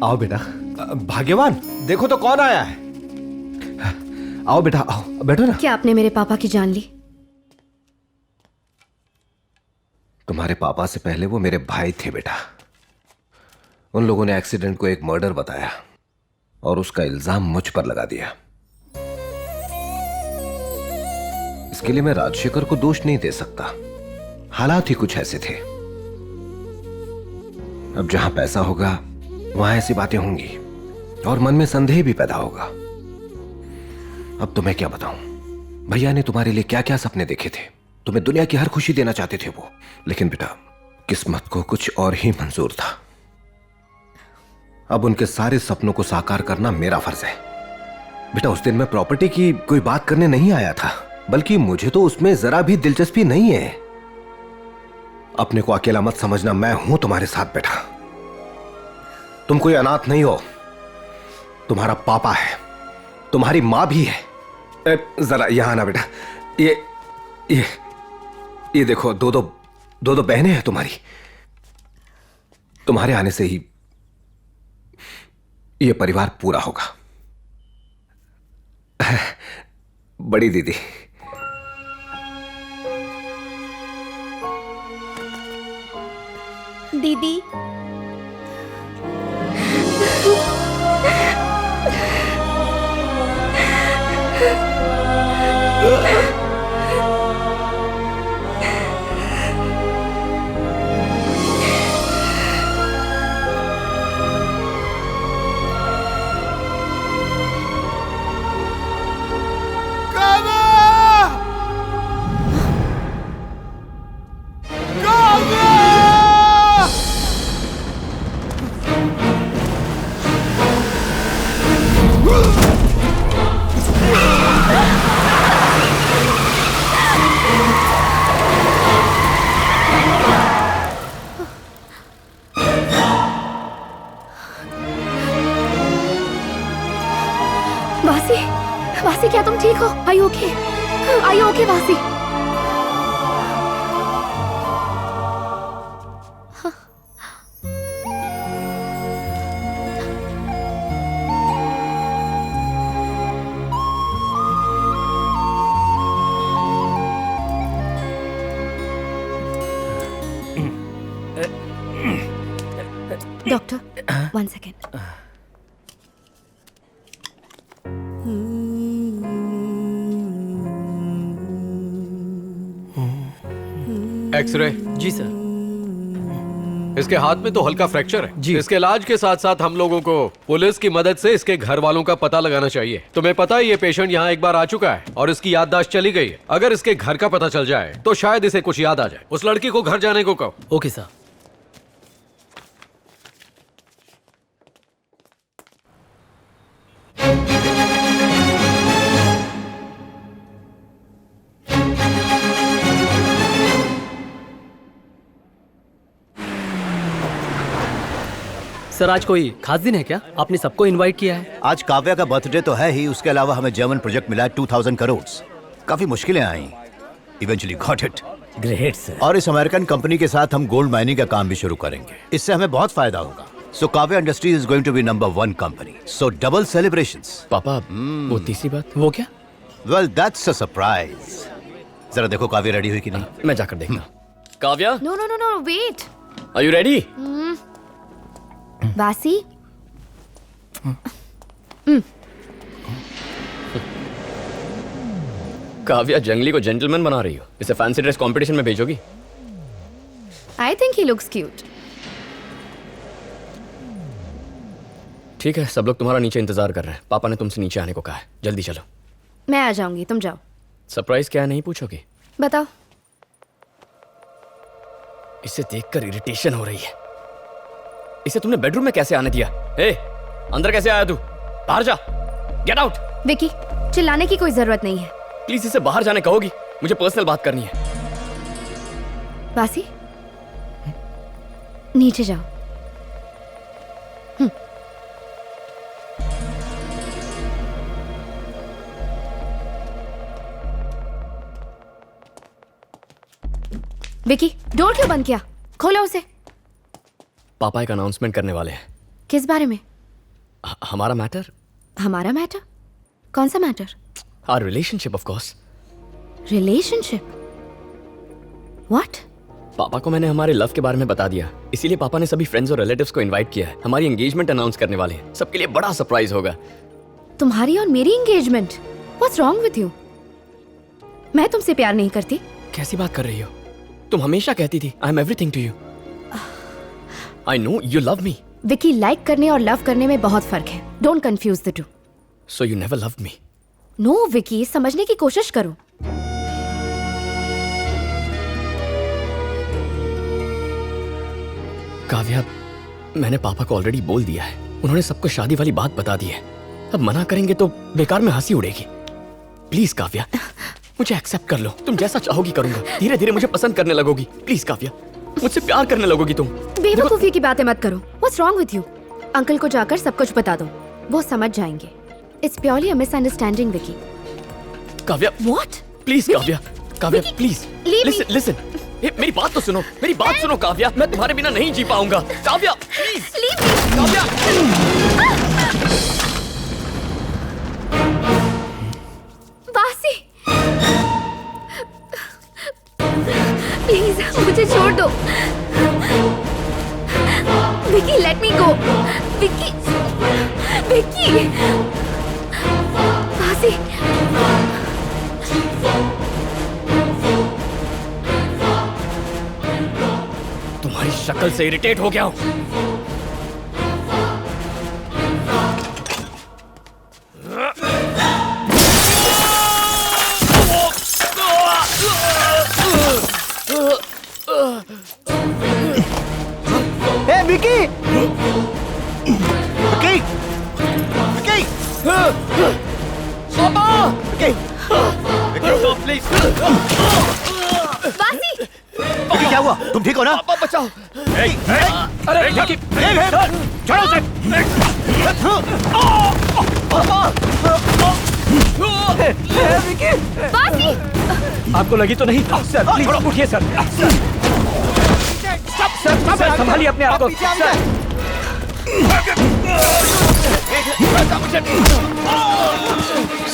आओ बेटा। भाग्यवान, देखो तो कौन आया है। आओ बेटा, आओ, बैठो ना। क्या आपने मेरे पापा की जान ली? तुम्हारे पापा से पहले वो मेरे भाई थे बेटा। उन लोगों ने एक्सीडेंट को एक मर्डर बताया और उसका इल्जाम मुझ पर लगा दिया। इसके लिए मैं राजशेखर को दोष नहीं दे सकता, हालात ही कुछ ऐसे थे। अब जहां पैसा होगा वहां ऐसी बातें होंगी और मन में संदेह भी पैदा होगा। अब तुम्हें क्या बताऊं, भैया ने तुम्हारे लिए क्या क्या सपने देखे थे। तुम्हें दुनिया की हर खुशी देना चाहते थे वो, लेकिन बेटा किस्मत को कुछ और ही मंजूर था। अब उनके सारे सपनों को साकार करना मेरा फर्ज है। बेटा उस दिन मैं प्रॉपर्टी की कोई बात करने नहीं आया था, बल्कि मुझे तो उसमें जरा भी दिलचस्पी नहीं है। अपने को अकेला मत समझना, मैं हूं तुम्हारे साथ बेटा। तुम कोई अनाथ नहीं हो, तुम्हारा पापा है, तुम्हारी मां भी है। जरा यहां आना बेटा। ये देखो, दो दो बहनें हैं तुम्हारी। तुम्हारे आने से ही ये परिवार पूरा होगा। बड़ी दीदी, दीदी वासी, वासी क्या तुम ठीक हो? Are you okay? Are you okay, वासी? Doctor, 1 second. एक्सरे। जी सर। इसके हाथ में तो हल्का फ्रैक्चर है जी। इसके इलाज के साथ साथ हम लोगों को पुलिस की मदद से इसके घर वालों का पता लगाना चाहिए। तुम्हें पता है ये पेशेंट यहाँ एक बार आ चुका है और इसकी याददाश्त चली गई है। अगर इसके घर का पता चल जाए तो शायद इसे कुछ याद आ जाए। उस लड़की को घर जाने को कहो। Okay sir. सर आज कोई खास दिन है क्या? आपने सबको इनवाइट किया है? आज काव्या का बर्थडे तो है ही, उसके अलावा हमें जर्मन प्रोजेक्ट मिला है 2000 करोड़। काफी मुश्किलें आई, eventually got it. Great sir. और इस अमेरिकन कंपनी के साथ हम गोल्ड माइनिंग का काम भी शुरू करेंगे, इससे हमें बहुत फायदा होगा। So Kavya industries is going to be number 1 company, so double celebrations. पापा वो तीसरी बात वो क्या? Well that's a surprise. जरा देखो काव्या रेडी हुई कि नहीं। मैं जाकर देखता। Kavya, no no no no, wait. Are you ready? वासी, काव्या जंगली को जेंटलमैन बना रही हो, इसे फैंसी ड्रेस कंपटीशन में भेजोगी? I think he looks cute. ठीक है, सब लोग तुम्हारा नीचे इंतजार कर रहे हैं। पापा ने तुमसे नीचे आने को कहा है, जल्दी चलो। मैं आ जाऊंगी, तुम जाओ। सरप्राइज क्या है नहीं पूछोगी? बताओ। इसे देखकर इरिटेशन हो रही है। इसे तुमने बेडरूम में कैसे आने दिया? ए, अंदर कैसे आया तू? बाहर जा, गेट आउट। विकी, चिल्लाने की कोई जरूरत नहीं है। प्लीज इसे बाहर जाने कहोगी? मुझे पर्सनल बात करनी है। वासी, नीचे जाओ। विकी, डोर क्यों बंद किया? खोलो उसे। पापा एक अनाउंसमेंट करने वाले हैं। किस बारे में? हमारा मैटर, हमारा मैटर? कौन सा matter? Our relationship of course. Relationship? What? पापा को मैंने हमारे लव के बारे में बता दिया, इसीलिए पापा ने सभी फ्रेंड्स और रिलेटिव्स को इनवाइट किया है। हमारी एंगेजमेंट अनाउंस करने वाले हैं, सबके लिए बड़ा सरप्राइज होगा। तुम्हारी और मेरी engagement? What's wrong with you? मैं तुमसे प्यार नहीं करती। कैसी बात कर रही हो? तुम हमेशा कहती थी I am everything to you. I know you love me. Vicky, like करने और लव करने में बहुत फर्क है। Don't confuse the two. So you never loved me? No Vicky, समझने की कोशिश करो। काव्या, मैंने पापा को ऑलरेडी बोल दिया है। उन्होंने सबको शादी वाली बात बता दी है। अब मना करेंगे तो बेकार में हंसी उड़ेगी। प्लीज काव्या, मुझे एक्सेप्ट कर लो। तुम जैसा चाहोगी करूंगा। धीरे धीरे मुझे पसंद करने लगोगी। प्लीज काव्या, मुझसे प्यार करने लगोगी तुम। बेवकूफी की बातें मत करो। What's wrong with you? Uncle को जाकर सब कुछ बता दो, वो समझ जाएंगे। It's purely a misunderstanding Vicky. Kavya, what? Please Kavya, Kavya please leave me. Listen listen. मेरी बात तो सुनो, मेरी बात सुनो काव्या। मैं तुम्हारे बिना नहीं जी पाऊंगा। Kavya please. Leave me. Kavya बासी, प्लीज मुझे छोड़ दो। विकी, लेट मी गो। विकी, विकी, बासी। तुम्हारी शक्ल से इरिटेट हो गया हूं। Hey, Vicky! Vicky! Vicky! पापा! Vicky! रुको प्लीज। बासी, Vicky, क्या हुआ? तुम ठीक हो ना? पापा बचाओ। अरे विकी, छोड़ो उसे! बासी। आपको लगी तो नहीं? सर प्लीज उठिए सर। सर संभालिए अपने आप को।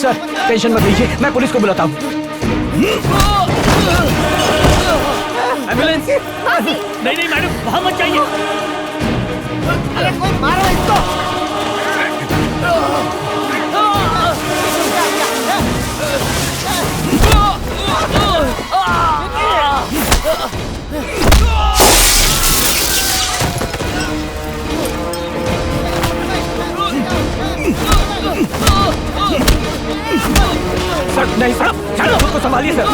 सर टेंशन मत लीजिए, मैं पुलिस को बुलाता हूँ। एम्बुलेंस! नहीं नहीं मैडम, वहां मत जाइए। अरे कोई मारो इसको! सर नहीं सर, चलो खुद को संभालिए सर।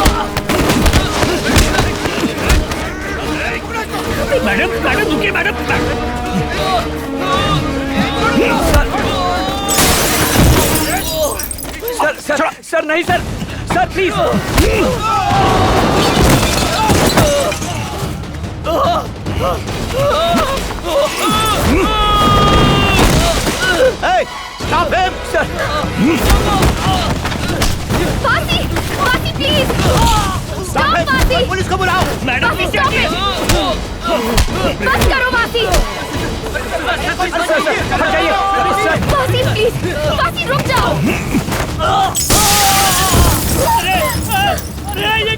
मैडम मैडम रुकिए मैडम। सर नहीं sir, sir please. Hey, stop him! Sir बासी, बासी प्लीज। Stop him! बासी। पुलिस को बुलाओ! मैडम बासी, नीचे stop आइए। it. बस करो बासी। हट जाइए सर। बासी प्लीज, बासी रुक जाओ। अरे ये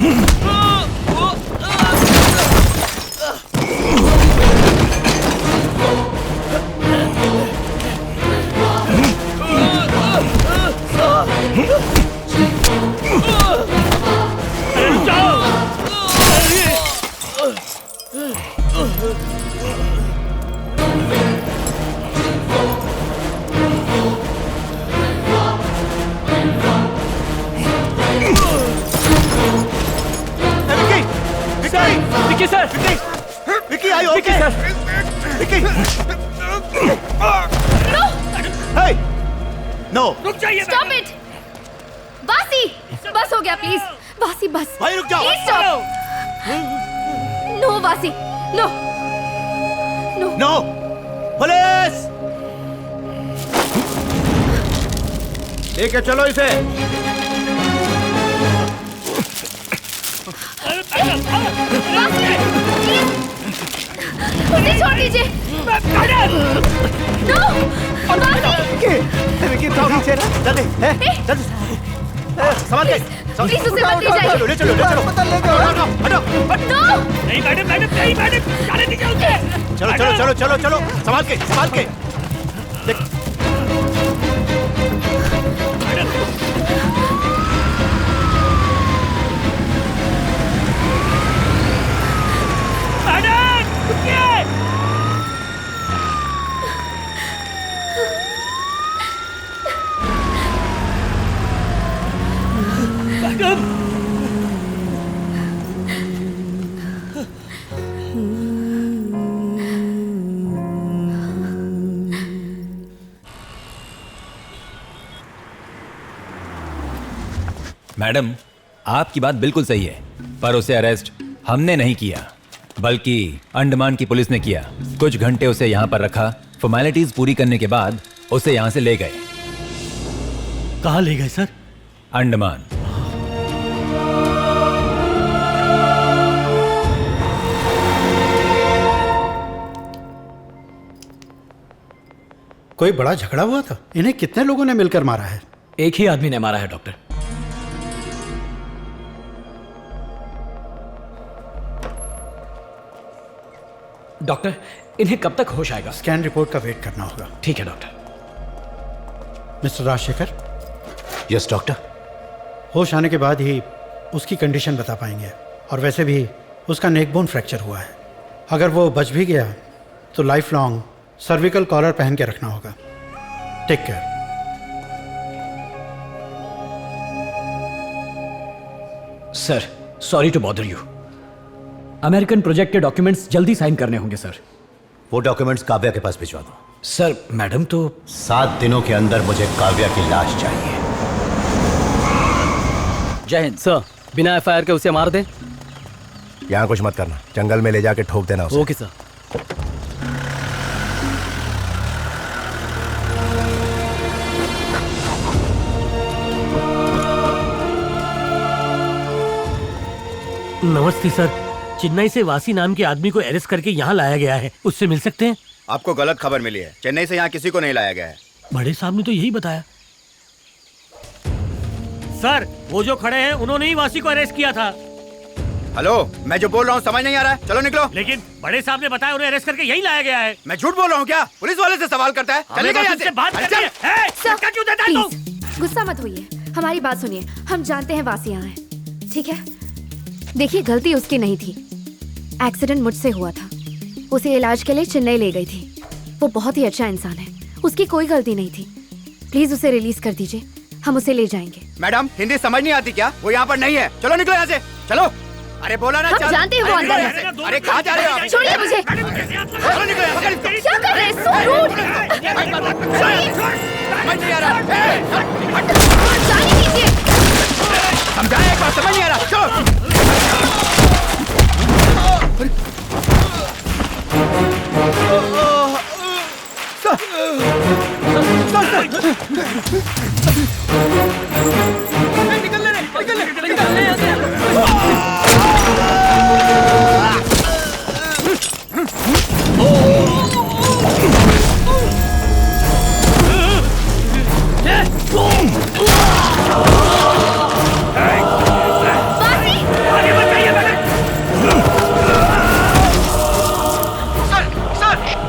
Vicky sir, Vicky, are you Vicky okay? Sir. Vicky! Hey! No! रुक जाइए। Stop it. बासी, बस हो गया प्लीज। बासी बस। भाई रुक जाओ! Please stop. नो बासी, नो नो। No! पुलिस! लेके चलो इसे! बासी, प्लीज मुझे छोड़ दीजिए। प्लीज उसे मत ले जाइए। ले चलो नहीं मैडम मैडम नहीं मैडम जाने दीजिए उसे। चलो संभाल के मैडम रुकिए। मैडम मैडम, आपकी बात बिल्कुल सही है, पर उसे अरेस्ट हमने नहीं किया, बल्कि अंडमान की पुलिस ने किया। कुछ घंटे उसे यहाँ पर रखा, फॉर्मेलिटीज पूरी करने के बाद उसे यहाँ से ले गए कहाँ ले गए सर? अंडमान। कोई बड़ा झगड़ा हुआ था? इन्हें कितने लोगों ने मिलकर मारा है? एक ही आदमी ने मारा है डॉक्टर। डॉक्टर, इन्हें कब तक होश आएगा? स्कैन रिपोर्ट का वेट करना होगा। ठीक है doctor. Mister Rajshekhar, yes doctor. होश आने के बाद ही उसकी कंडीशन बता पाएंगे, और वैसे भी उसका नेक बोन फ्रैक्चर हुआ है। अगर वो बच भी गया तो लाइफ लॉन्ग सर्विकल कॉलर पहन के रखना होगा। Take care. Sir, sorry to bother you. American project के डॉक्यूमेंट्स जल्दी साइन करने होंगे सर। वो डॉक्यूमेंट्स काव्या के पास भिजवा दो। सर, मैडम तो 7 दिनों के अंदर मुझे काव्या की लाश चाहिए। जय हिंद सर। बिना एफआईआर के उसे मार दें? यहाँ कुछ मत करना, जंगल में ले जाके ठोक देना उसे। Okay sir. नमस्ते सर। चेन्नई से वासी नाम के आदमी को अरेस्ट करके यहाँ लाया गया है, उससे मिल सकते हैं? आपको गलत खबर मिली है, चेन्नई से यहाँ किसी को नहीं लाया गया है। बड़े साहब ने तो यही बताया। सर, वो जो खड़े हैं उन्होंने ही वासी को अरेस्ट किया था। हेलो, मैं जो बोल रहा हूँ समझ नहीं आ रहा है? चलो निकलो। लेकिन बड़े साहब ने बताया उन्हें अरेस्ट करके यही लाया गया है। मैं झूठ बोल रहा हूँ क्या? पुलिस वाले से सवाल करता है। चलिए यहाँ से। बात अरे करनी चल। है। सर, धक्का क्यों देता है तू? प्लीज गुस्सा मत होइए, हमारी बात सुनिए। हम जानते हैं वासी यहाँ है, ठीक है? देखिए, गलती उसकी नहीं थी, एक्सीडेंट मुझसे हुआ था। उसे इलाज के लिए चेन्नई ले गई थी। वो बहुत ही अच्छा इंसान है, उसकी कोई गलती नहीं थी। प्लीज उसे रिलीज कर दीजिए, हम उसे ले जाएंगे। मैडम, हिंदी समझ नहीं आती क्या? वो यहाँ पर नहीं है। चलो निकलो यहाँ से, चलो। अरे बोला ना, हम चल। जानते हैं वो अरे अंदर निकलो है। यहाँ से। अरे कहाँ जा रहे हो आप? छोड़िए मुझे। चलो निकलो यहाँ से। क्या कर रहे हैं? So rude। समझ नहीं आ रहा। जाने दीजिए। समझाया एक बार, समझ नहीं आ रहा। चलो।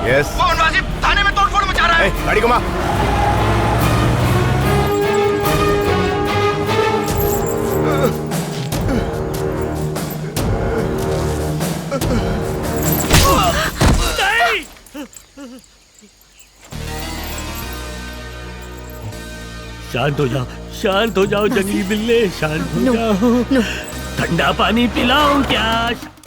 यस, वो नवाजिब थाने में तोड़फोड़ मचा रहा है। गाड़ी घुमा। शांत हो जाओ जंगली बिल्ले, शांत हो जाओ। नो। ठंडा पानी पिलाऊं क्या?